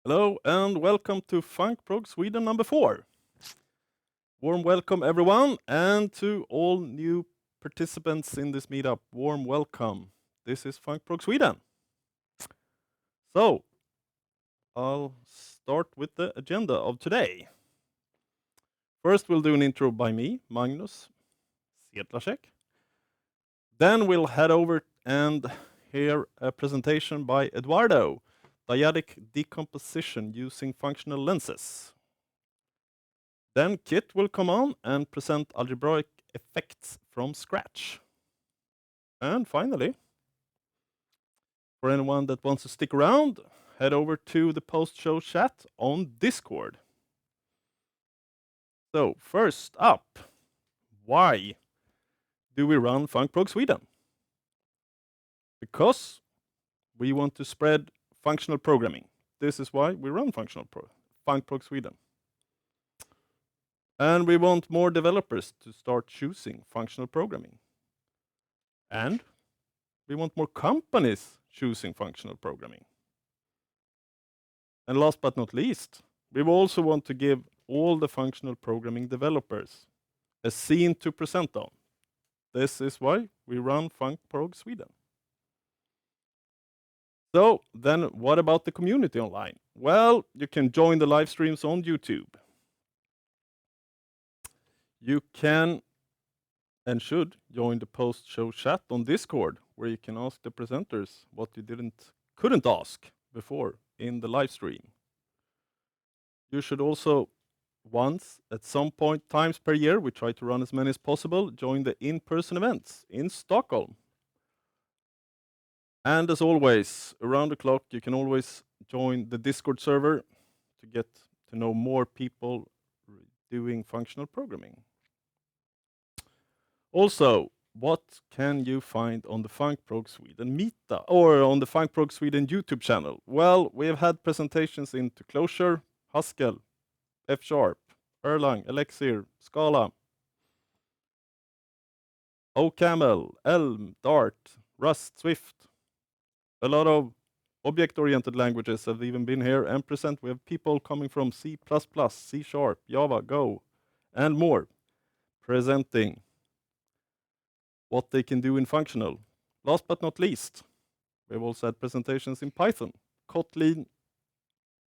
Hello and welcome to Func Prog Sweden number 4. Warm welcome everyone, and to all new participants in this meetup, warm welcome. This is Func Prog Sweden. So, I'll start with the agenda of today. First we'll do an intro by me, Magnus Sedlacek. Then we'll head over and hear a presentation by Eduardo, Dyadic Decomposition using functional lenses. Then Kit will come on and present algebraic effects from scratch. And finally, for anyone that wants to stick around, head over to the post-show chat on Discord. So first up, why do we run Func Prog Sweden? Because we want to spread functional programming. This is why we run Func Prog Sweden. And we want more developers to start choosing functional programming. And we want more companies choosing functional programming. And last but not least, we also want to give all the functional programming developers a scene to present on. This is why we run Func Prog Sweden. So then what about the community online? Well, you can join the live streams on YouTube. You can and should join the post-show chat on Discord, where you can ask the presenters what you couldn't ask before in the live stream. You should also once at some point times per year, we try to run as many as possible, join the in-person events in Stockholm. And as always, around the clock, you can always join the Discord server to get to know more people doing functional programming. Also, what can you find on the Func Prog Sweden Meetup or on the Func Prog Sweden YouTube channel? Well, we have had presentations into Clojure, Haskell, F#, Erlang, Elixir, Scala, OCaml, Elm, Dart, Rust, Swift. A lot of object-oriented languages have even been here and present. We have people coming from C++, C#, Java, Go, and more, presenting what they can do in functional. Last but not least, we've also had presentations in Python, Kotlin,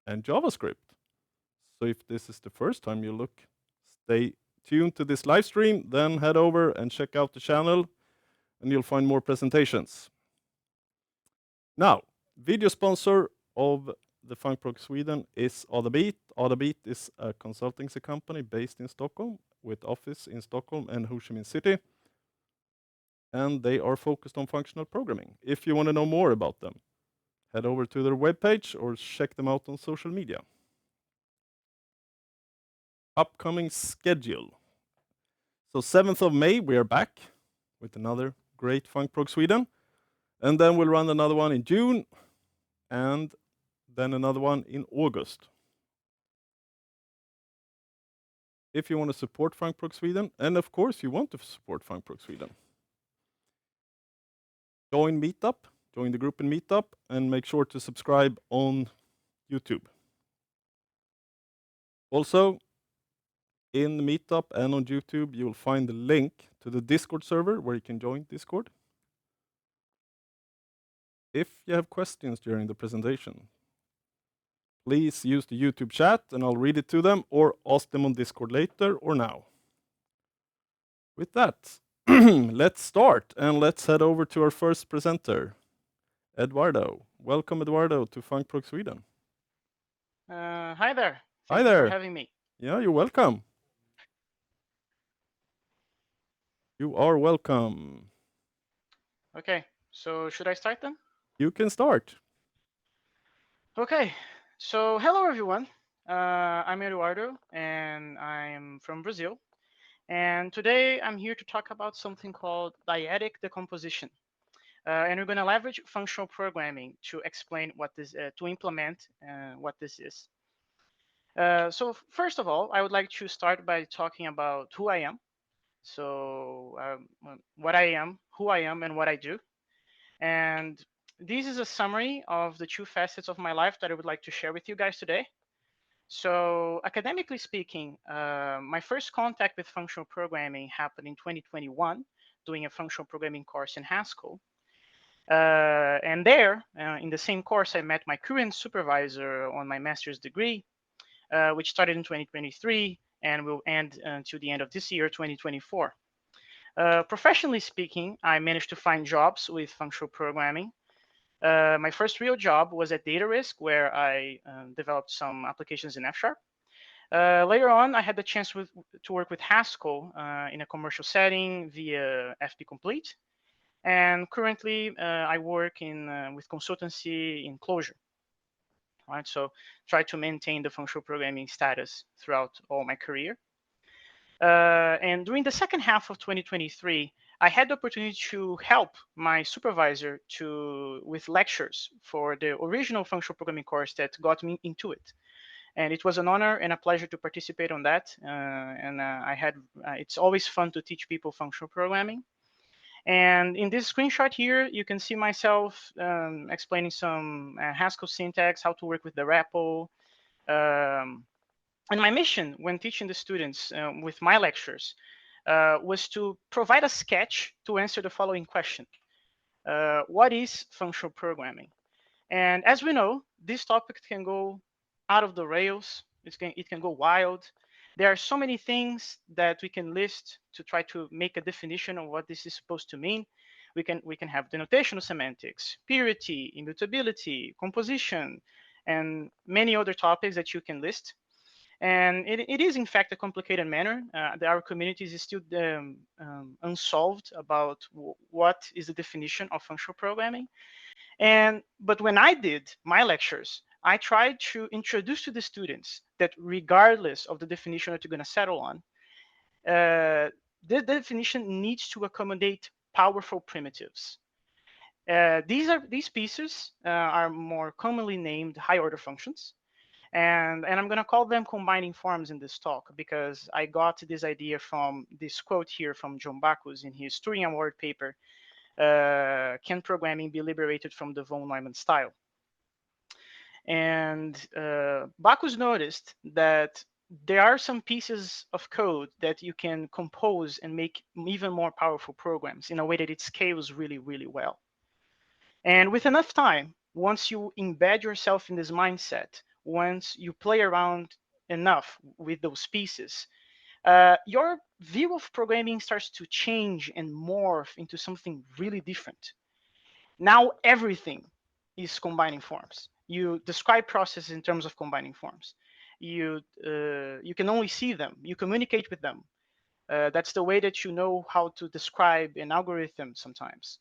and JavaScript. So if this is the first time you look, stay tuned to this live stream, then head over and check out the channel, and you'll find more presentations. Now, video sponsor of the Func Prog Sweden is Adabit. Adabit is a consultancy company based in Stockholm with office in Stockholm and Ho Chi Minh City. And they are focused on functional programming. If you want to know more about them, head over to their webpage or check them out on social media. Upcoming schedule. So 7th of May, we are back with another great Func Prog Sweden. And then we'll run another one in June, and then another one in August. If you want to support Func Prog Sweden, and of course you want to support Func Prog Sweden, join Meetup, join the group in Meetup, and make sure to subscribe on YouTube. Also, in Meetup and on YouTube, you'll find the link to the Discord server where you can join Discord. If you have questions during the presentation, please use the YouTube chat and I'll read it to them, or ask them on Discord later or now. With that, let's start and let's head over to our first presenter, Eduardo. Welcome, Eduardo, to Func Prog Sweden. Hi there. Hi Thank you there. for having me. Yeah, you're welcome. You are welcome. Okay, so should I start then? You can start. Okay, so hello everyone. I'm Eduardo and I'm from Brazil. And today I'm here to talk about something called dyadic decomposition. And we're going to leverage functional programming to explain what this, to implement what this is. So first of all, I would like to start by talking about who I am. So what I am, who I am, and what I do. And this is a summary of the two facets of my life that I would like to share with you guys today. So academically speaking, my first contact with functional programming happened in 2021, doing a functional programming course in Haskell. And there, in the same course, I met my current supervisor on my master's degree, which started in 2023 and will end until the end of this year, 2024. Professionally speaking, I managed to find jobs with functional programming. My first real job was at Data Risk, where I developed some applications in F Sharp. Later on, I had the chance to work with Haskell in a commercial setting via FP Complete. And currently, I work with consultancy in Clojure. Right, so try to maintain the functional programming status throughout all my career. And during the second half of 2023, I had the opportunity to help my supervisor with lectures for the original functional programming course that got me into it. And it was an honor and a pleasure to participate on that. It's always fun to teach people functional programming. And in this screenshot here, you can see myself explaining some Haskell syntax, how to work with the REPL. And my mission when teaching the students with my lectures was to provide a sketch to answer the following question. What is functional programming? And as we know, this topic can go out of the rails. It can go wild. There are so many things that we can list to try to make a definition of what this is supposed to mean. We can have denotational semantics, purity, immutability, composition, and many other topics that you can list. And it is, in fact, a complicated matter. Our community is still unsolved about what is the definition of functional programming. But when I did my lectures, I tried to introduce to the students that regardless of the definition that you're going to settle on, the definition needs to accommodate powerful primitives. These pieces are more commonly named high-order functions. And I'm going to call them combining forms in this talk because I got this idea from this quote here from John Bacchus in his Turing Award paper, Can Programming Be Liberated from the von Neumann Style? And Bacchus noticed that there are some pieces of code that you can compose and make even more powerful programs in a way that it scales really, really well. And with enough time, once you embed yourself in this mindset, once you play around enough with those pieces, your view of programming starts to change and morph into something really different. Now everything is combining forms. You describe processes in terms of combining forms. You can only see them. You communicate with them. That's the way that you know how to describe an algorithm sometimes.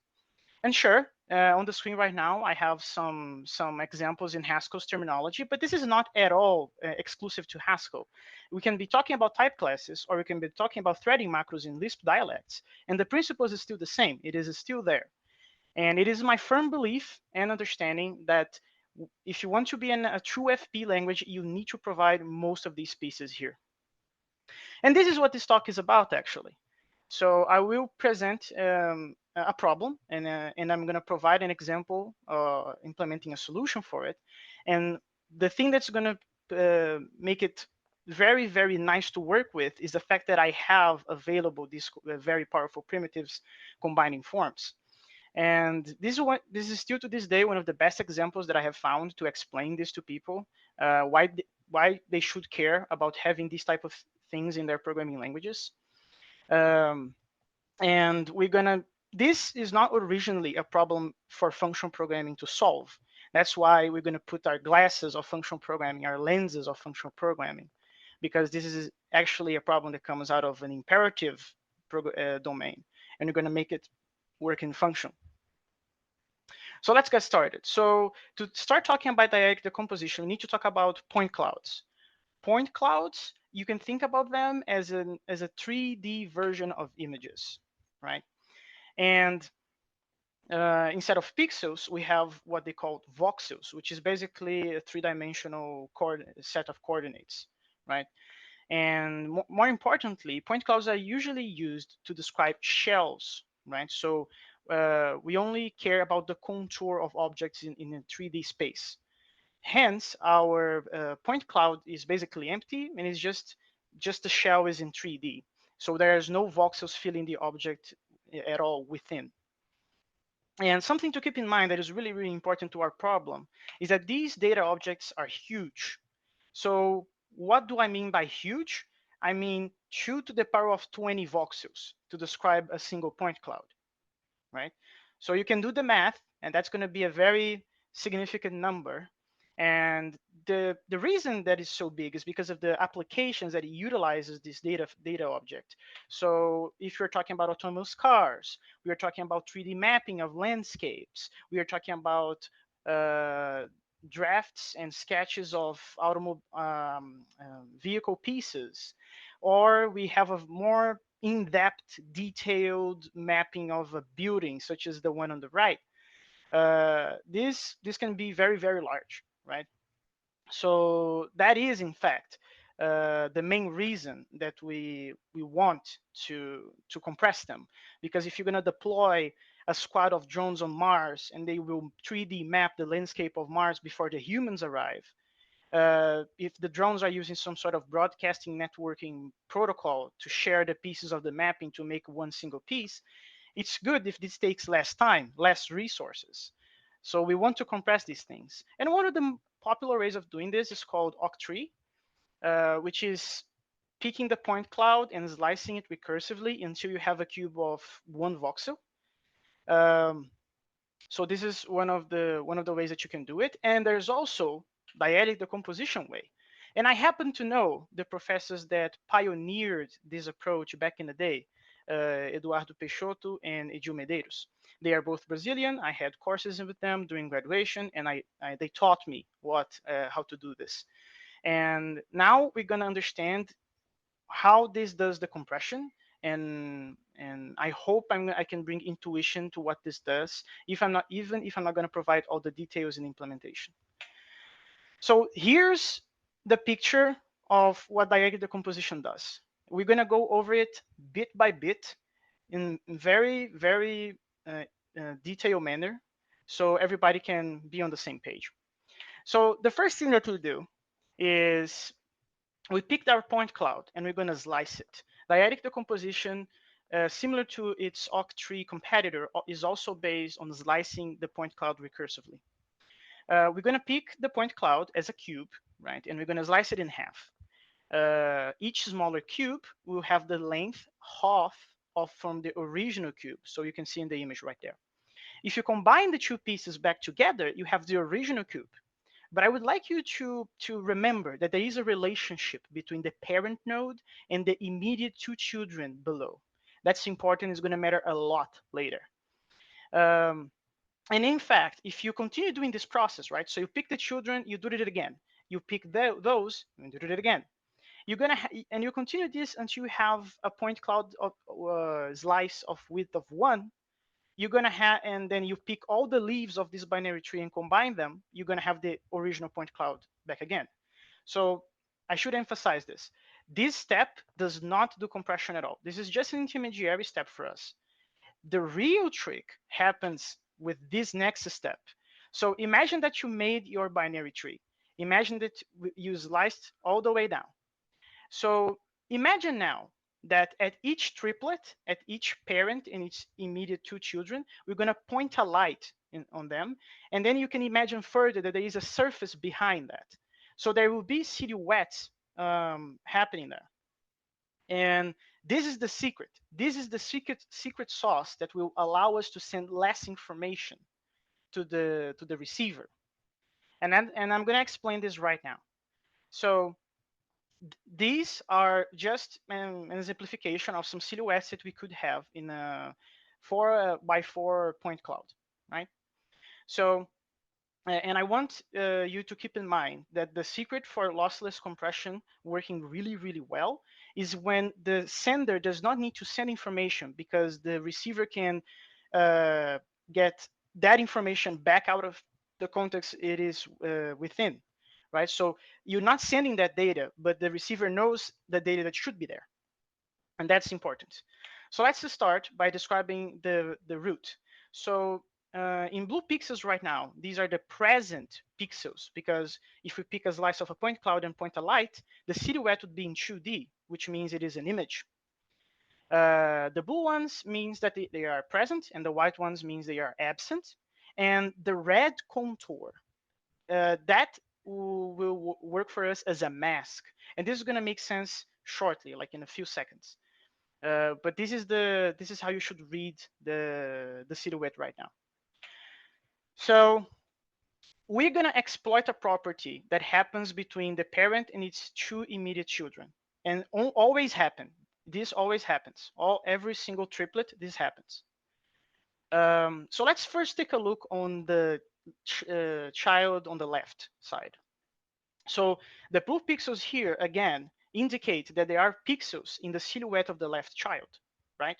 And sure, on the screen right now, I have some examples in Haskell's terminology, but this is not at all exclusive to Haskell. We can be talking about type classes, or we can be talking about threading macros in Lisp dialects, and the principles is still the same. It is still there. And it is my firm belief and understanding that if you want to be a true FP language, you need to provide most of these pieces here. And this is what this talk is about, actually. So I will present a problem, and I'm going to provide an example implementing a solution for it. And the thing that's going to make it very, very nice to work with is the fact that I have available these very powerful primitives combining forms. And this is still to this day one of the best examples that I have found to explain this to people, why they should care about having these type of things in their programming languages. And this is not originally a problem for functional programming to solve. That's why we're going to put our glasses of functional programming, our lenses of functional programming, because this is actually a problem that comes out of an imperative domain, and we're going to make it work in function. So let's get started. So to start talking about dyadic decomposition, we need to talk about point clouds. Point clouds, you can think about them as a 3D version of images, right? And instead of pixels, we have what they call voxels, which is basically a three-dimensional set of coordinates, right? And more importantly, point clouds are usually used to describe shells, right? So We only care about the contour of objects in a 3D space. Hence, our point cloud is basically empty, and it's just the shell is in 3D. So there's no voxels filling the object at all within. And something to keep in mind that is really, really important to our problem is that these data objects are huge. So what do I mean by huge? I mean 2 to the power of 20 voxels to describe a single point cloud, right? So you can do the math, and that's going to be a very significant number. And the reason that is so big is because of the applications that it utilizes this data object. So if you're talking about autonomous cars, we are talking about 3D mapping of landscapes. We are talking about uh, drafts and sketches of vehicle pieces, or we have a more in-depth, detailed mapping of a building, such as the one on the right. This can be very, very large, right? So that is, in fact, the main reason that we want to compress them, because if you're going to deploy a squad of drones on Mars and they will 3D map the landscape of Mars before the humans arrive, if the drones are using some sort of broadcasting networking protocol to share the pieces of the mapping to make one single piece, it's good if this takes less time, less resources. So we want to compress these things. And one of the popular ways of doing this is called Octree, which is picking the point cloud and slicing it recursively until you have a cube of 1 voxel. So this is one of the ways that you can do it. And there's also dyadic decomposition way. And I happen to know the professors that pioneered this approach back in the day, Eduardo Peixoto and Edil Medeiros. They are both Brazilian. I had courses with them during graduation, and they taught me how to do this. And now we're gonna understand how this does the compression, and I hope I can bring intuition to what this does, even if I'm not going to provide all the details in implementation. So here's the picture of what dyadic decomposition does. We're going to go over it bit by bit in very, very detailed manner, so everybody can be on the same page. So the first thing that we'll do is we picked our point cloud and we're going to slice it. Dyadic decomposition, similar to its Octree competitor, is also based on slicing the point cloud recursively. We're going to pick the point cloud as a cube, right? And we're going to slice it in half. Each smaller cube will have the length half from the original cube. So you can see in the image right there. If you combine the two pieces back together, you have the original cube. But I would like you to remember that there is a relationship between the parent node and the immediate 2 children below. That's important. It's going to matter a lot later. And in fact, if you continue doing this process, right? So you pick the children, you do it again. You pick those, and do it again. You're gonna and you continue this until you have a point cloud of slice of width of 1. You're gonna have, and then you pick all the leaves of this binary tree and combine them, you're gonna have the original point cloud back again. So I should emphasize this. This step does not do compression at all. This is just an intermediary step for us. The real trick happens with this next step. So imagine that you made your binary tree. Imagine that you sliced all the way down. So imagine now that at each triplet, at each parent and its immediate 2 children, we're going to point a light on them. And then you can imagine further that there is a surface behind that. So there will be silhouettes happening there. And this is the secret. This is the secret sauce that will allow us to send less information to the receiver. And I'm going to explain this right now. So these are just an exemplification of some silhouettes that we could have in a 4x4 point cloud, right? So, and I want you to keep in mind that the secret for lossless compression working really, really well is when the sender does not need to send information, because the receiver can get that information back out of the context it is within, right? So you're not sending that data, but the receiver knows the data that should be there. And that's important. So let's start by describing the route. So in blue pixels right now, these are the present pixels, because if we pick a slice of a point cloud and point a light, the silhouette would be in 2D, which means it is an image. The blue ones means that they are present, and the white ones means they are absent. And the red contour, that will work for us as a mask. And this is going to make sense shortly, like in a few seconds. But this is how you should read the silhouette right now. So we're going to exploit a property that happens between the parent and its two immediate children, and always happen. This always happens. Every single triplet, this happens. So let's first take a look on the child on the left side. So the blue pixels here, again, indicate that there are pixels in the silhouette of the left child, right?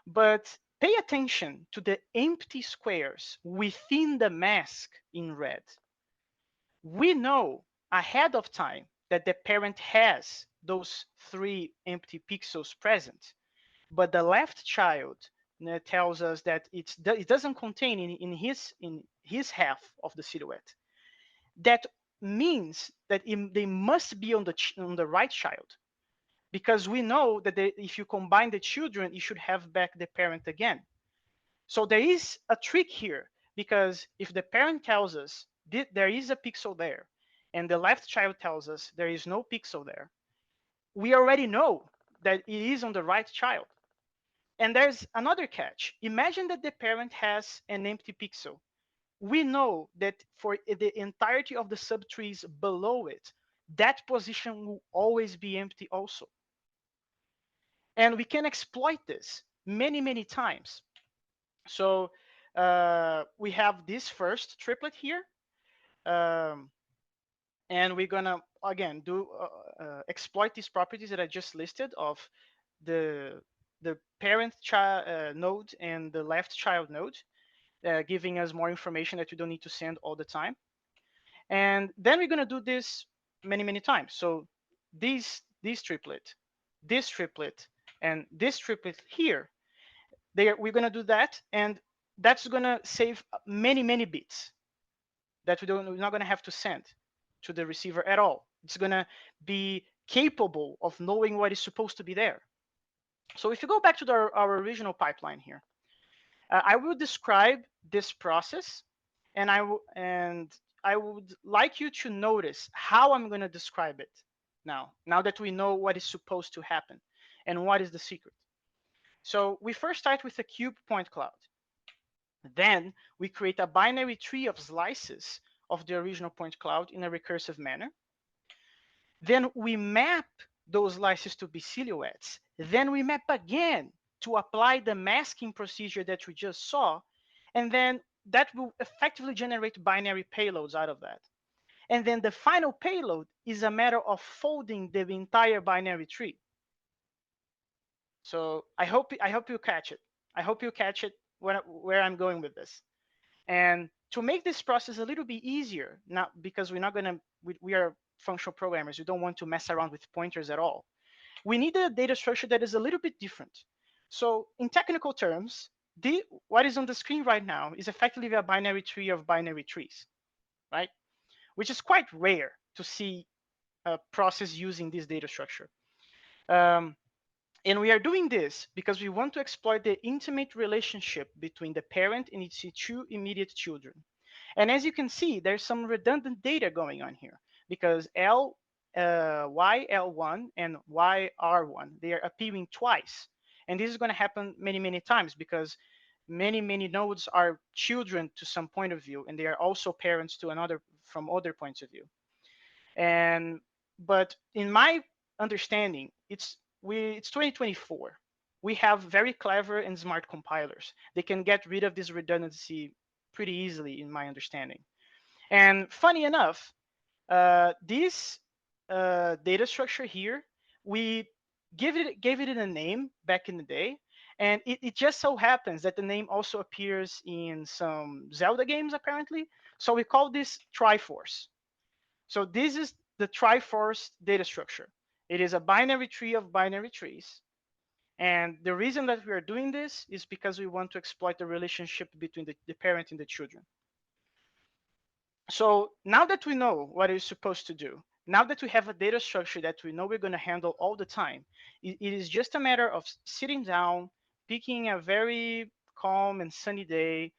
But pay attention to the empty squares within the mask in red. We know ahead of time that the parent has those 3 empty pixels present, but the left child tells us that it doesn't contain in his half of the silhouette. That means that they must be on the right child, because we know that if you combine the children, you should have back the parent again. So there is a trick here, because if the parent tells us there is a pixel there, and the left child tells us there is no pixel there, we already know that it is on the right child. And there's another catch. Imagine that the parent has an empty pixel. We know that for the entirety of the subtrees below it, that position will always be empty also. And we can exploit this many, many times. So we have this first triplet here. And we're gonna, again, exploit these properties that I just listed of the parent child node and the left child node, giving us more information that we don't need to send all the time. And then we're gonna do this many, many times. So this triplet, this triplet, and this triplet here, we're gonna do that, and that's gonna save many, many bits that we're not gonna have to send to the receiver at all. It's gonna be capable of knowing what is supposed to be there. So if you go back to our original pipeline here, I will describe this process, and I would like you to notice how I'm going to describe it now that we know what is supposed to happen and what is the secret. So we first start with a cube point cloud. Then we create a binary tree of slices of the original point cloud in a recursive manner. Then we map those slices to be silhouettes. Then we map again to apply the masking procedure that we just saw. And then that will effectively generate binary payloads out of that. And then the final payload is a matter of folding the entire binary tree. So I hope you catch it. I hope you catch it where I'm going with this. And to make this process a little bit easier, not because we are functional programmers, we don't want to mess around with pointers at all. We need a data structure that is a little bit different. So in technical terms, what is on the screen right now is effectively a binary tree of binary trees, right? Which is quite rare to see a process using this data structure. And we are doing this because we want to exploit the intimate relationship between the parent and its two immediate children. And as you can see, there's some redundant data going on here, because YL1 and YR1, they are appearing twice. And this is going to happen many, many times, because many, many nodes are children to some point of view, and they are also parents to from other points of view. But in my understanding, it's 2024. We have very clever and smart compilers. They can get rid of this redundancy pretty easily, in my understanding. And funny enough, this data structure here, we gave it a name back in the day, and it just so happens that the name also appears in some Zelda games, apparently. So we call this Triforce. So this is the Triforce data structure. It is a binary tree of binary trees. And the reason that we are doing this is because we want to exploit the relationship between the parent and the children. So now that we know what it's supposed to do, now that we have a data structure that we know we're going to handle all the time, it is just a matter of sitting down, picking a very calm and sunny day,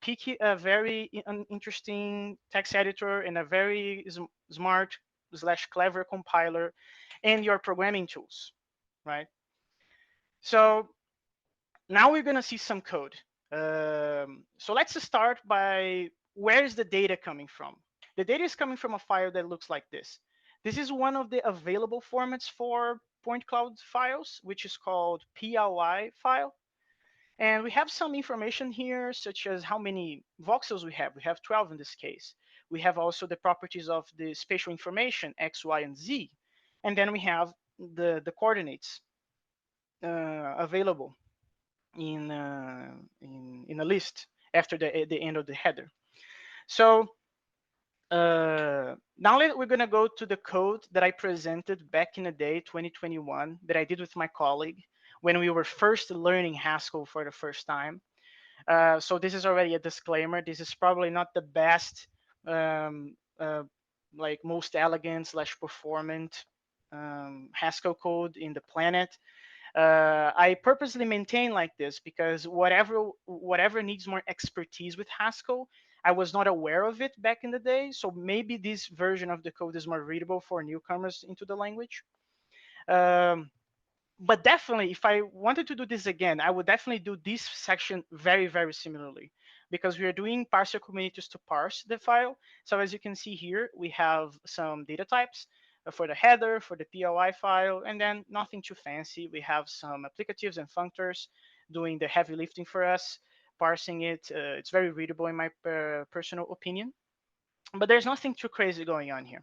picking a very interesting text editor and a very smart slash clever compiler and your programming tools, right? So now we're going to see some code. So let's start by where is the data coming from? The data is coming from a file that looks like this. This is one of the available formats for point cloud files, which is called PLI file. And we have some information here, such as how many voxels we have. We have 12 in this case. We have also the properties of the spatial information, X, Y, and Z. And then we have the coordinates available in a list after the end of the header. So now we're going to go to the code that I presented back in the day, 2021, that I did with my colleague when we were first learning Haskell for the first time. So this is already a disclaimer. This is probably not the best, like most elegant slash performant Haskell code in the planet. I purposely maintain like this because whatever needs more expertise with Haskell, I was not aware of it back in the day. So maybe this version of the code is more readable for newcomers into the language. But definitely, if I wanted to do this again, I would definitely do this section very, very similarly because we are doing parser communities to parse the file. So as you can see here, we have some data types for the header, for the PLI file, and then nothing too fancy. We have some applicatives and functors doing the heavy lifting for us, parsing it. It's very readable in my personal opinion, but there's nothing too crazy going on here.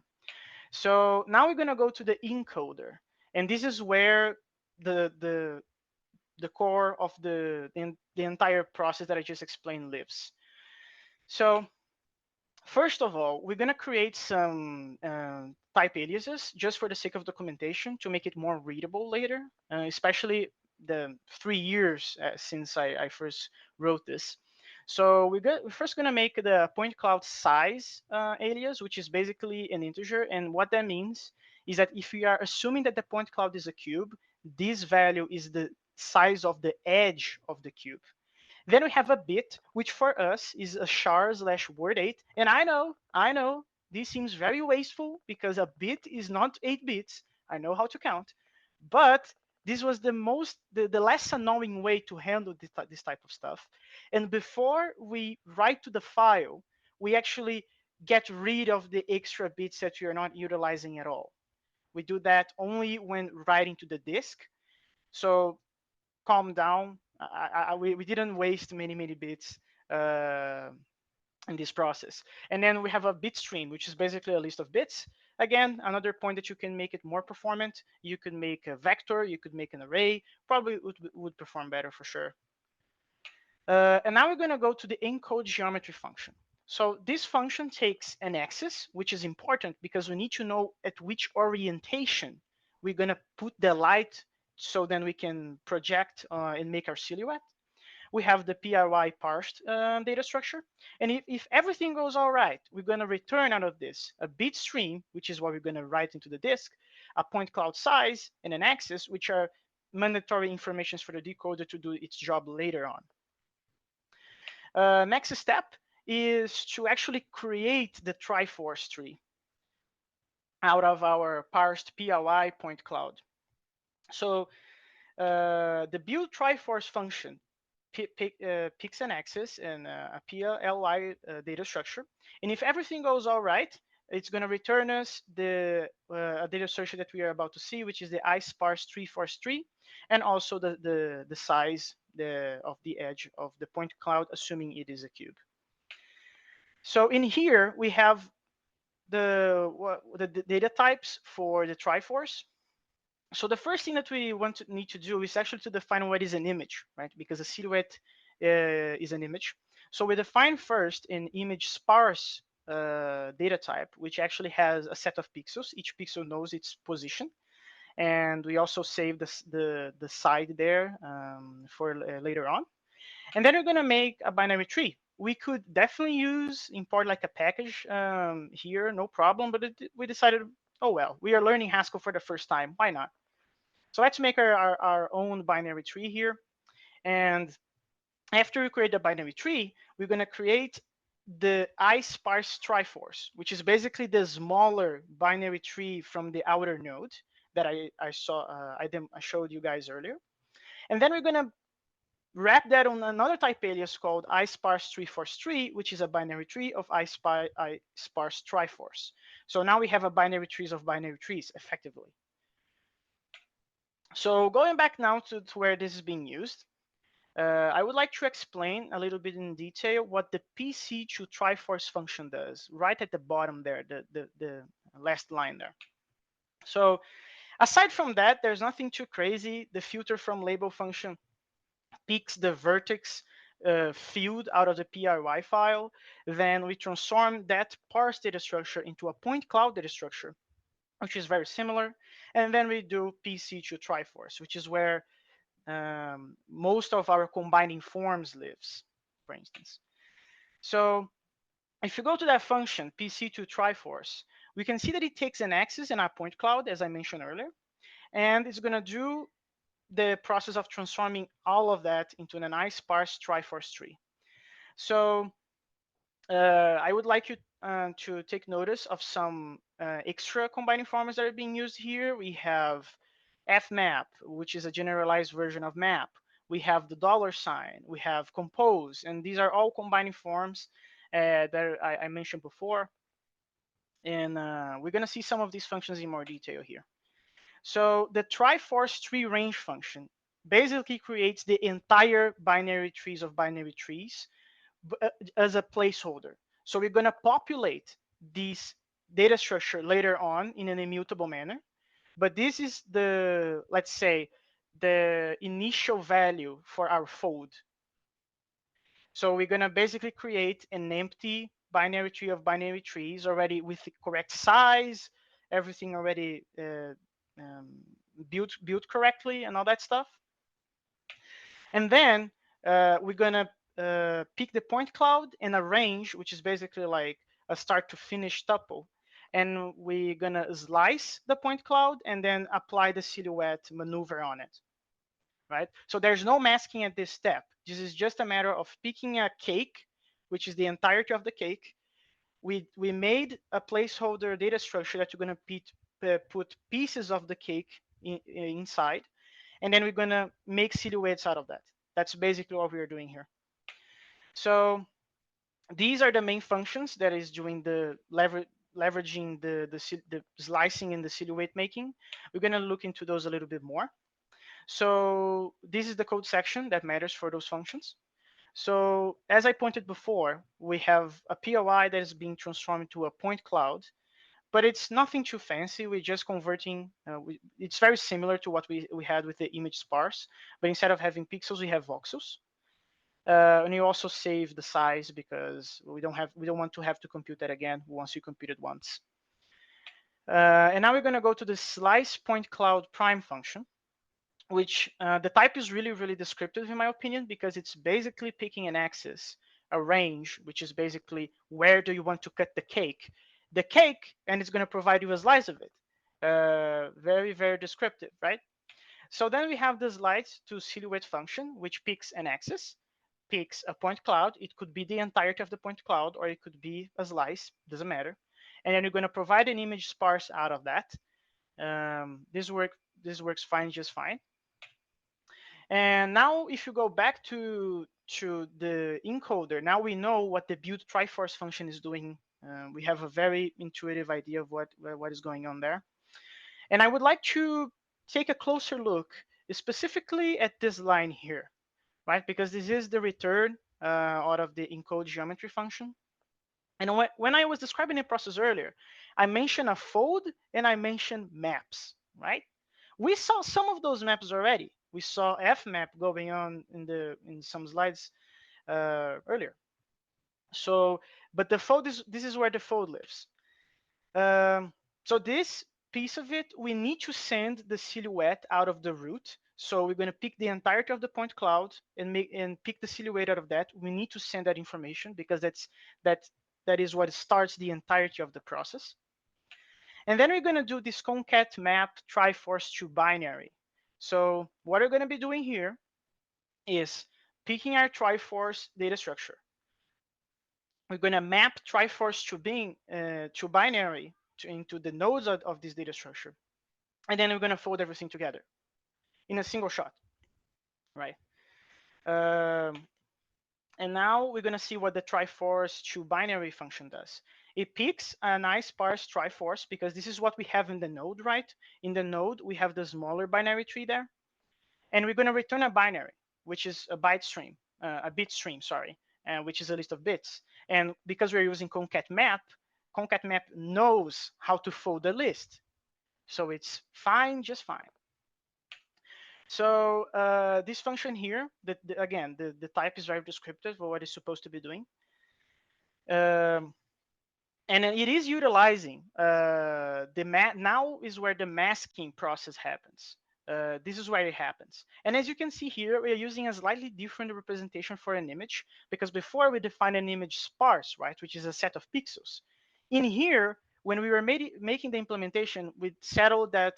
So now we're going to go to the encoder, and this is where the the core of the entire process that I just explained lives. So first of all, we're going to create some type aliases just for the sake of documentation to make it more readable later, especially the 3 years since I first wrote this. So we're first going to make the point cloud size alias, which is basically an integer. And what that means is that if we are assuming that the point cloud is a cube, this value is the size of the edge of the cube. Then we have a bit, which for us is a char slash word 8. And I know, this seems very wasteful because a bit is not 8 bits. I know how to count. But this was the less annoying way to handle this type of stuff. And before we write to the file, we actually get rid of the extra bits that we are not utilizing at all. We do that only when writing to the disk. So calm down. We didn't waste many bits uh, in this process. And then we have a bit stream, which is basically a list of bits. Again, another point that you can make it more performant. You could make a vector, you could make an array. Probably would perform better for sure. And now we're going to go to the encode geometry function. So this function takes an axis, which is important because we need to know at which orientation we're going to put the light so then we can project and make our silhouette. We have the PRY parsed data structure. And if everything goes all right, we're going to return out of this a bit stream, which is what we're going to write into the disk, a point cloud size, and an axis, which are mandatory informations for the decoder to do its job later on. Next step is to actually create the Triforce tree out of our parsed PLI point cloud. So the build Triforce function picks an axis and a PLI data structure. And if everything goes all right, it's going to return us the data structure that we are about to see, which is the isparse Triforce tree, and also the size of the edge of the point cloud, assuming it is a cube. So in here, we have the data types for the Triforce. So the first thing that we need to do is actually to define what is an image, right? Because a silhouette is an image. So we define first an image sparse data type, which actually has a set of pixels. Each pixel knows its position. and we also save the side there for later on. And then we're going to make a binary tree. We could definitely use import like a package here, no problem, but we decided, oh well, we are learning Haskell for the first time, why not? So let's make our own binary tree here. And after we create the binary tree, we're going to create the iSparse triforce, which is basically the smaller binary tree from the outer node that I showed you guys earlier. And then we're going to wrap that on another type alias called iSparse triforce tree, which is a binary tree of iSparse triforce. So now we have a binary trees of binary trees effectively. So going back now to where this is being used, I would like to explain a little bit in detail what the PC2 triforce function does, right at the bottom there, the last line there. So aside from that, there's nothing too crazy. The filter from label function picks the vertex field out of the PRY file. Then we transform that parse data structure into a point cloud data structure, which is very similar. And then we do PC2 triforce, which is where most of our combining forms lives, for instance. So if you go to that function, PC2 triforce, we can see that it takes an axis and a point cloud, as I mentioned earlier, and it's going to do the process of transforming all of that into an iSparse triforce tree. So I would like you to take notice of some extra combining formats that are being used here. We have fmap, which is a generalized version of map. We have the $sign. We have compose, and these are all combining forms that I mentioned before. And we're going to see some of these functions in more detail here. So the triforce tree range function basically creates the entire binary trees of binary trees as a placeholder. So we're going to populate this data structure later on in an immutable manner. But this is the, let's say, the initial value for our fold. So we're going to basically create an empty binary tree of binary trees already with the correct size, everything already built correctly and all that stuff. And then we're going to pick the point cloud and a range, which is basically like a start to finish tuple. And we're going to slice the point cloud and then apply the silhouette maneuver on it. Right? So there's no masking at this step. This is just a matter of picking a cake, which is the entirety of the cake. We made a placeholder data structure that you're going to put pieces of the cake inside. And then we're going to make silhouettes out of that. That's basically what we are doing here. So these are the main functions that is doing the leveraging the slicing and the silhouette making. We're going to look into those a little bit more. So this is the code section that matters for those functions. So as I pointed before, we have a POI that is being transformed to a point cloud, but it's nothing too fancy. We're just converting. It's very similar to what we had with the image sparse, but instead of having pixels, we have voxels. And you also save the size because we don't want to have to compute that again once you compute it once. And now we're going to go to the slice point cloud prime function, which the type is really, really descriptive in my opinion, because it's basically picking an axis, a range, which is basically where do you want to cut the cake, and it's going to provide you a slice of it. Very, very descriptive, right? So then we have the slice to silhouette function, which picks an axis, picks a point cloud. It could be the entirety of the point cloud, or it could be a slice, doesn't matter. And then you're going to provide an image sparse out of that. This works fine, just fine. And now if you go back to the encoder, now we know what the build triforce function is doing. We have a very intuitive idea of what is going on there. And I would like to take a closer look specifically at this line here, right? Because this is the return out of the encode geometry function. And when I was describing the process earlier, I mentioned a fold and I mentioned maps, right? We saw some of those maps already. We saw fmap going on in some slides earlier. So, but the fold this is where the fold lives. So this piece of it, we need to send the silhouette out of the root. So we're going to pick the entirety of the point cloud and pick the silhouette out of that. We need to send that information because that is what starts the entirety of the process. And then we're going to do this concat map triforce to binary. So what we're going to be doing here is picking our triforce data structure. We're going to map triforce to binary into the nodes of this data structure. And then we're going to fold everything together in a single shot, right? And now we're going to see what the triforce to binary function does. It picks a nice parse triforce because this is what we have in the node, right? In the node, we have the smaller binary tree there. And we're going to return a binary, which is a bit stream, sorry, which is a list of bits. And because we're using concat map knows how to fold the list. So it's fine, just fine. So this function here, again, the type is very descriptive for what it's supposed to be doing. And it is utilizing now is where the masking process happens. This is where it happens. And as you can see here, we're using a slightly different representation for an image because before we defined an image sparse, right, which is a set of pixels. In here, when we were making the implementation, we settled that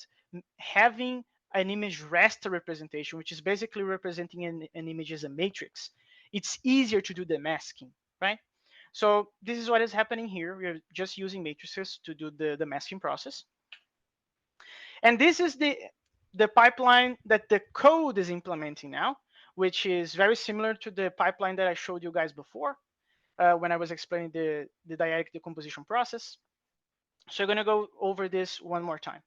having an image raster representation, which is basically representing an image as a matrix, it's easier to do the masking, right? So this is what is happening here. We're just using matrices to do the masking process. And this is the pipeline that the code is implementing now, which is very similar to the pipeline that I showed you guys before when I was explaining the dyadic decomposition process. So we're going to go over this one more time.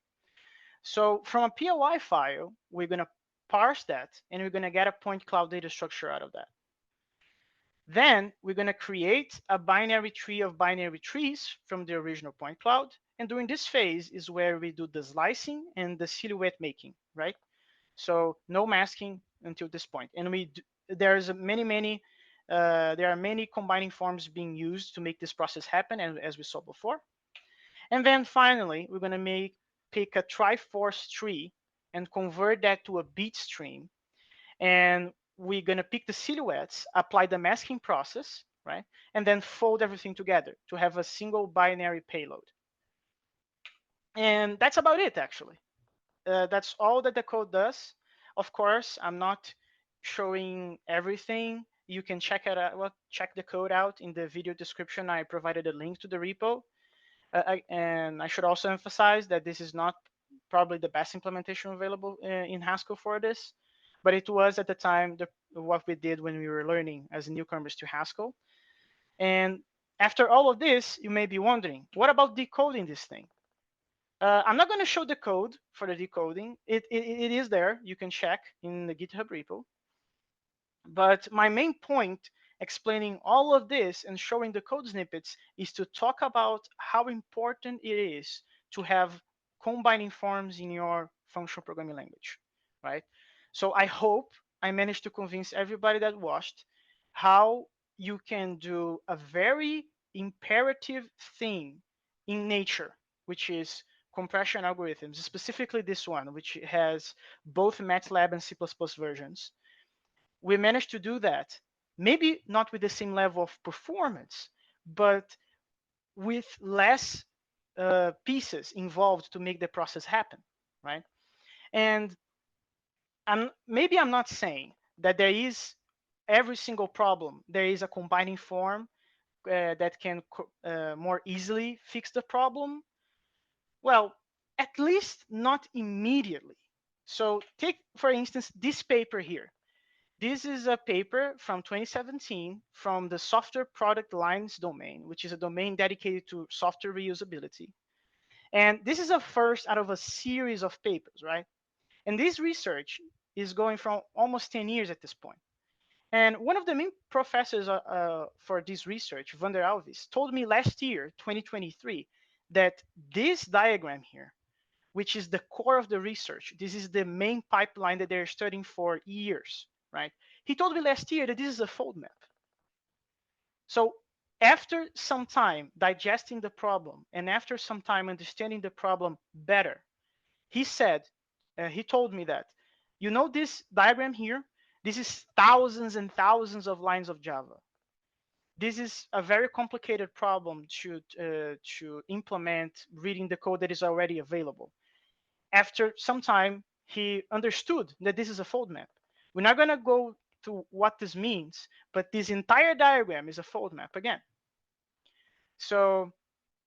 So from a POI file, we're going to parse that, and we're going to get a point cloud data structure out of that. Then we're going to create a binary tree of binary trees from the original point cloud. And during this phase is where we do the slicing and the silhouette making, right? So no masking until this point. And there are many combining forms being used to make this process happen, as we saw before. And then finally, we're going to pick a triforce tree and convert that to a bit stream. And we're going to pick the silhouettes, apply the masking process, right? And then fold everything together to have a single binary payload. And that's about it, actually. That's all that the code does. Of course, I'm not showing everything. You can check it out. Well, check the code out in the video description. I provided a link to the repo. And I should also emphasize that this is not probably the best implementation available in Haskell for this, but it was at the time what we did when we were learning as newcomers to Haskell. And after all of this, you may be wondering, what about decoding this thing? I'm not going to show the code for the decoding. It is there. You can check in the GitHub repo. But my main point explaining all of this and showing the code snippets is to talk about how important it is to have combining forms in your functional programming language, right? So I hope I managed to convince everybody that watched how you can do a very imperative thing in nature, which is compression algorithms, specifically this one, which has both MATLAB and C++ versions. We managed to do that, maybe not with the same level of performance, but with less pieces involved to make the process happen, right? And maybe I'm not saying that there is every single problem, there is a combining form that can more easily fix the problem. Well, at least not immediately. So take, for instance, this paper here. This is a paper from 2017 from the software product lines domain, which is a domain dedicated to software reusability. And this is a first out of a series of papers, right? And this research is going from almost 10 years at this point. And one of the main professors for this research, Vander Alves, told me last year, 2023, that this diagram here, which is the core of the research, this is the main pipeline that they're studying for years, right? He told me last year that this is a fold map. So after some time digesting the problem and after some time understanding the problem better, he said, he told me that, you know, this diagram here, this is thousands and thousands of lines of Java. This is a very complicated problem to implement reading the code that is already available. After some time, he understood that this is a fold map. We're not going to go to what this means, but this entire diagram is a fold map again. So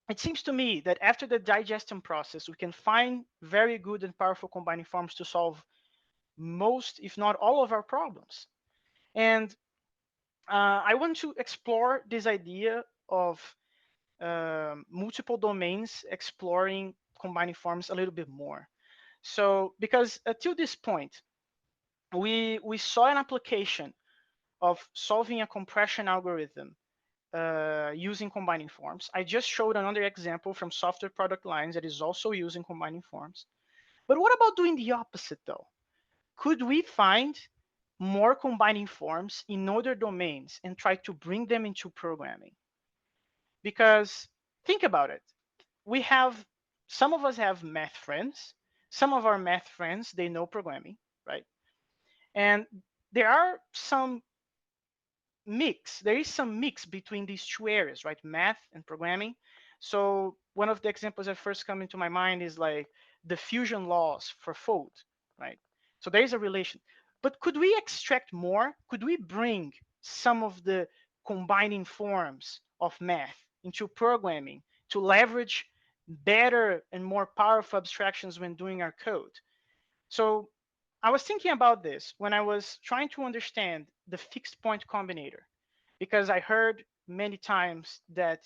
it seems to me that after the digestion process, we can find very good and powerful combining forms to solve most, if not all, of our problems. And I want to explore this idea of multiple domains exploring combining forms a little bit more. So, because until this point, we saw an application of solving a compression algorithm using combining forms. I just showed another example from software product lines that is also using combining forms. But what about doing the opposite though? Could we find more combining forms in other domains and try to bring them into programming? Because think about it. We have, some of us have math friends. Some of our math friends, they know programming, right? And there are some there is some mix between these two areas, right? Math and programming. So one of the examples that first come into my mind is like the fusion laws for fold, right? So there is a relation. But could we extract more? Could we bring some of the combining forms of math into programming to leverage better and more powerful abstractions when doing our code? So I was thinking about this when I was trying to understand the fixed point combinator, because I heard many times that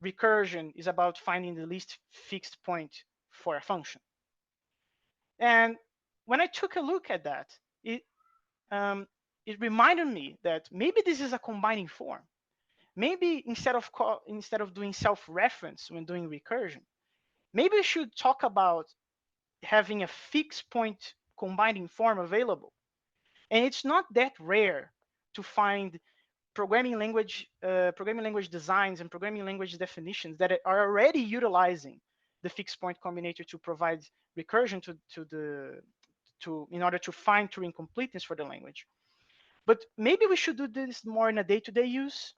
recursion is about finding the least fixed point for a function. And when I took a look at that, um, it reminded me that maybe this is a combining form. Maybe instead of doing self-reference when doing recursion, maybe we should talk about having a fixed point combining form available. And it's not that rare to find programming language designs and programming language definitions that are already utilizing the fixed point combinator to provide recursion in order to find Turing completeness for the language. But maybe we should do this more in a day-to-day use.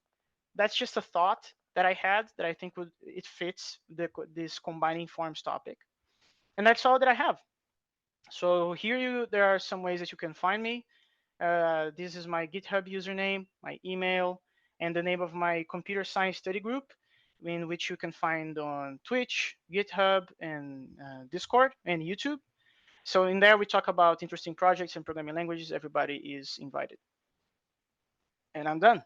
That's just a thought that I had that I think it fits this combining forms topic. And that's all that I have. So here there are some ways that you can find me. This is my GitHub username, my email, and the name of my computer science study group, in which you can find on Twitch, GitHub, and Discord and YouTube. So in there we talk about interesting projects and programming languages. Everybody is invited. And I'm done.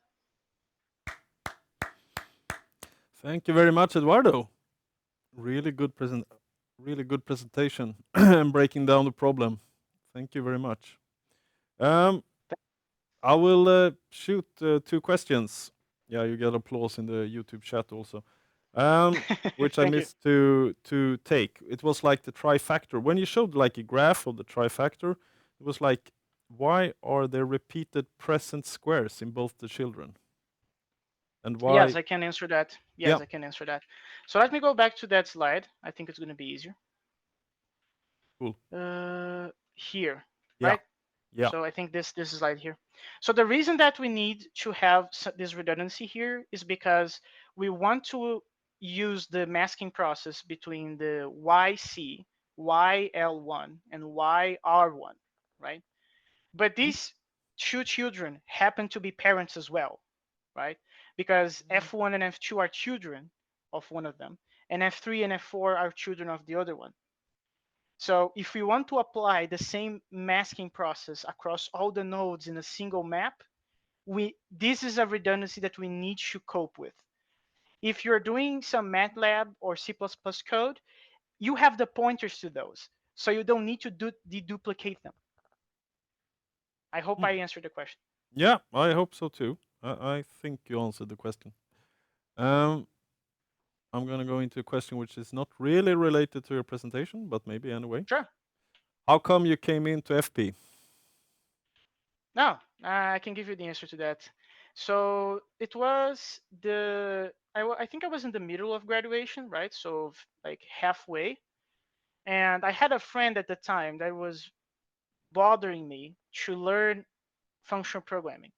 Thank you very much, Eduardo. Really good presentation and breaking down the problem. Thank you very much. I will shoot 2 questions. Yeah, you get applause in the YouTube chat also. Which I Thank you. missed to take. It was like the trifactor. When you showed like a graph of the trifactor, it was like, why are there repeated present squares in both the children? And why? Yes, I can answer that. Yes, Yeah. I can answer that. So let me go back to that slide. I think it's going to be easier. Cool. Here, Yeah. right? Yeah. So I think this slide here. So the reason that we need to have this redundancy here is because we want to use the masking process between the YC, YL1, and YR1, right? But these two children happen to be parents as well, right? Because F1 and F2 are children of one of them, and F3 and F4 are children of the other one. So if we want to apply the same masking process across all the nodes in a single map, this is a redundancy that we need to cope with. If you're doing some MATLAB or C++ code, you have the pointers to those, so you don't need to deduplicate them. I hope I answered the question. Yeah, I hope so too. I think you answered the question. I'm going to go into a question which is not really related to your presentation, but maybe anyway. Sure. How come you came into FP? No, I can give you the answer to that. So it was I think I was in the middle of graduation, right? So like halfway. And I had a friend at the time that was bothering me to learn functional programming.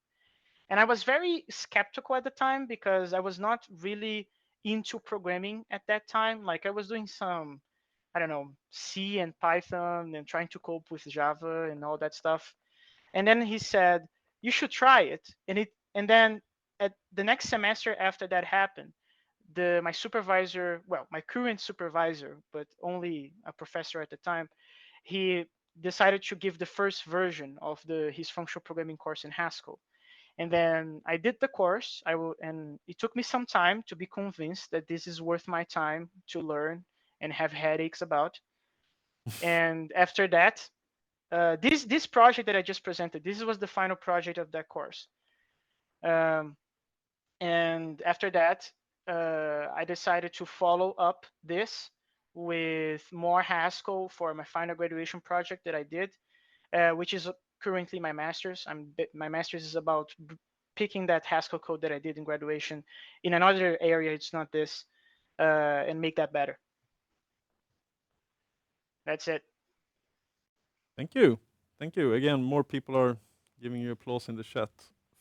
And I was very skeptical at the time because I was not really into programming at that time. Like I was doing some, I don't know, C and Python and trying to cope with Java and all that stuff. And then he said, "You should try it." And then at the next semester after that happened, the my supervisor, well, my current supervisor, but only a professor at the time, he decided to give the first version of his functional programming course in Haskell. And then I did the course. And it took me some time to be convinced that this is worth my time to learn and have headaches about. And after that, this project that I just presented, this was the final project of that course. Um, and after that, I decided to follow up this with more Haskell for my final graduation project that I did, which is currently my master's. My master's is about picking that Haskell code that I did in graduation in another area. It's not this, and make that better. That's it. Thank you. Thank you. Again, more people are giving you applause in the chat.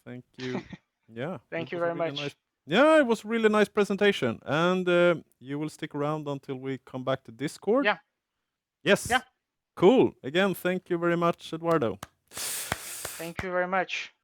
Thank you. Yeah, Thank it you was a very really nice. much. Yeah, it was a really nice presentation. And you will stick around until we come back to Discord? Yeah, yeah. Yes. Cool. Again, thank you very much, Eduardo. Thank you very much.